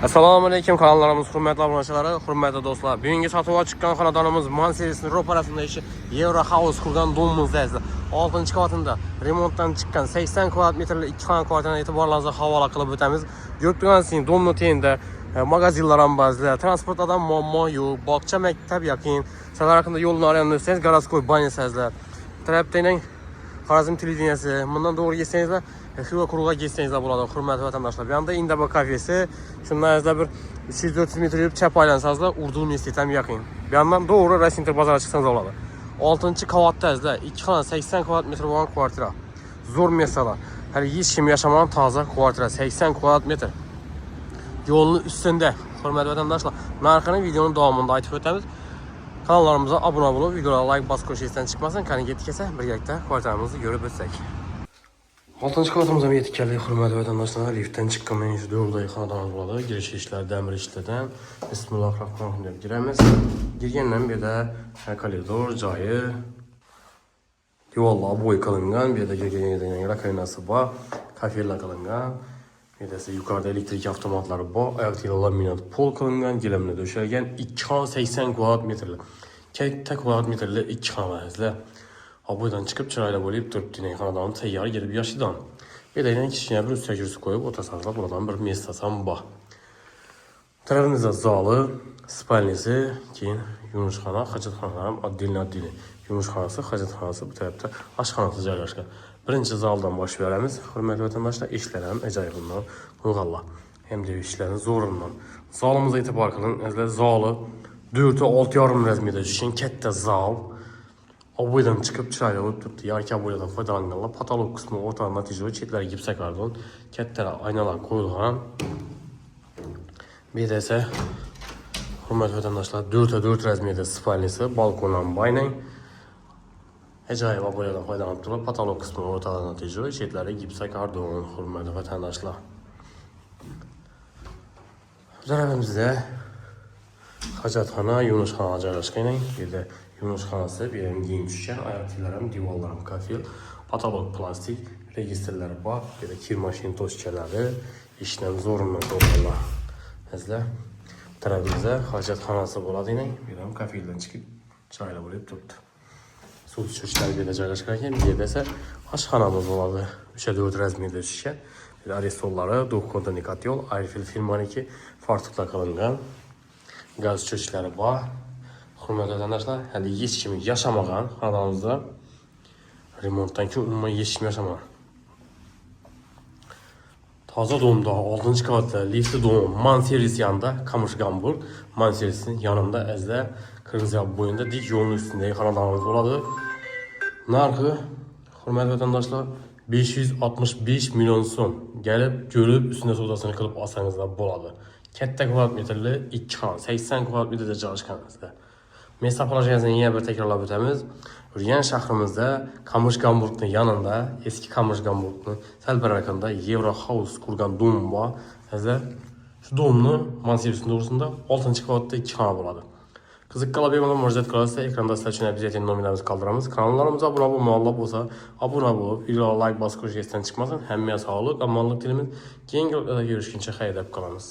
Assalomu alaykum kanallarimiz, hurmatli obunachilar, hurmatli do'stlar. Bugungi sotuvga chiqqan xonadonimiz Manserisning ro'parasida Euro House qurgan domimizda 6-qavatida remontdan chiqqan 80 kvadrat metrli 2 xona kvartirani e'tiborlaringizga havola qilib o'tamiz. Ko'rib turganingizdek, domning tengida magazinlar ham ba'zida, transportdan muammo yo'q, bog'cha, maktab yaqin. Sizlar haqida yo'lni arayotgan bo'lsangiz, goroskoy banyasizlar. Tarafdan Xorazm televideniyasi, bundan to'g'ri kelsangizlar, Xiva quruqqa kelsangizlar bo'ladi, hurmatli vatandoshlar. Bu yerda Indaba kafesi, shundan bir 300-400 metr yurib chap aylansangizlar, Urdu universiteti ham yaqin. Bu yerdan to'g'ri Rasinter bozoriga chiqsangiz bo'ladi. 6-qavatdasizlar, 2 xona 80 kvadrat metr bo'lgan kvartira. Zo'r masalan. Hali hech kim yashamagan toza kvartira, 80 kvadrat metr. Yo'lning ustida, hurmatli vatandoshlar. Narxini videoning davomida aytib o'tamiz. Kanallarımıza abone olup, videolara like basıp köşesinden çıkmasın. Kanı yettik ise birlikte kvartalımızı görüp ötsek. 6-qavatımıza yettik geldik, hurmatli vatandaşlar. Liftten çıkkamayın, şu dördayı xonadonimiz bo'ladi. Giriş işler, demir işlerden. Bismillahirrahmanirrahim deb giremiz. Girgenden bir de koridor, joyi. Diyorlar boy kılıngan, bir de girgenden rakoinasi bor, kafeler kılıngan. Bir de yukarıda elektrik avtomatları bor, ayakta laminat pol kılıngan, gilamlar döşelgen 280 kvadrat metrli. Katta kvadrat metrli 2 xona sizlar. Aboydan chiqib chiroyli bo'lib turibdi, xonadonni tayyor girib yashaydigan. Bir de kichkina bir ustga kirib qo'yib o'tirsangiz bo'ladigan bir mestasi ham bor. Tarafimizda zali, spalnisi, keyin yumushxona, hojatxona ham отдельно. Yumushxonasi, hojatxonasi bu tarafda oshxonasi joylashgan. Birinchi zaldan bosh beramiz. Hurmatli vatandoshlar, ishlar ham ajoyibundan uyg'alla. Hem de ishlarni zo'rindan. Zalimizga e'tibor qiling. Sizlar zali 4-6,5 razmerda tushgan katta zal. Oboydan chiqib chiroyli bo'lib turibdi. Yarki oboydan foydalanganlar, patolog qismi o'rta natijada chetlari gipsa kardon, katta aynalar qo'yilgan. Bir de esa hurmatli vatandoshlar 4-4 razmerda spalnisi, balkondan baynang. Ajoyib oboylardan foydalanib turib, patolog qismi o'rtadan natijada chetlari gipsa kardon, hurmatli vatandoshlar. Tarafimizda hojatxona, yumushxona joylashgan. Bir de yumushxonasi, bir ham kiyim tushgan, oyoqlar ham, divorlar ham kafel, patolog plastik, registrlar bor, bir de kir mashin to'shchalari, ishdan zo'rindan to'g'rilar. Sizlar tarafimizda hojatxonasi bo'ladi, bir ham kafeldan chiqib chiroyli bo'lib turibdi. Suv cho'chlar bir de joylashgan ekan, bir de esa oshxonamiz bo'ladi. 3-4 razmerda tushgan. Arestollari, do'konda kotel, Eiffel firmaniki fartuqlar qilingan. Gaz cho'chlari bor. Hurmatli vatandoshlar, hali hech kim yashamagan xonadonimizda remontdan keyin umuman hech kim yashamagan. Toza domda 6-qavatda lifti dom Manseris yanında Kamış Gamburg. Manseris'in yanında ezde Kırgızya boyunda dik yolun üstünde xonadonimiz bo'ladi. Narxi, hurmatli vatandoshlar, 565 milyon so'm. Gelip görüp üstünde savdosini qilib olsangizlar bo'ladi. Katta kvadrat metrli 2 xona, 80 kvadrat metrda joylashganingizda. Mesapolaşyasını yine bir tekrarlab o'tamiz. Urgan shahrimizda Kamış Gamburgning yanında, eski Kamış Gamburgning sal barakanda Euro House qurgan dom bor. Sizlar shu domni Manserisning to'g'risida 6-qavatda 2 xona bo'ladi. Qiziqqan bemalol murojaat qilasiz. Ekranda sizlar uchun obyektni nomerlarimizni qoldiramiz. Kanallarimizni obuna bo'lmaganlar bo'lsa, obuna bo'lib, videoga like bosib ko'rishdan chiqmasin. Hammaga sog'lik, omonlik tilamiz. Keyingi videoda ko'rishguncha xayr deb qolamiz.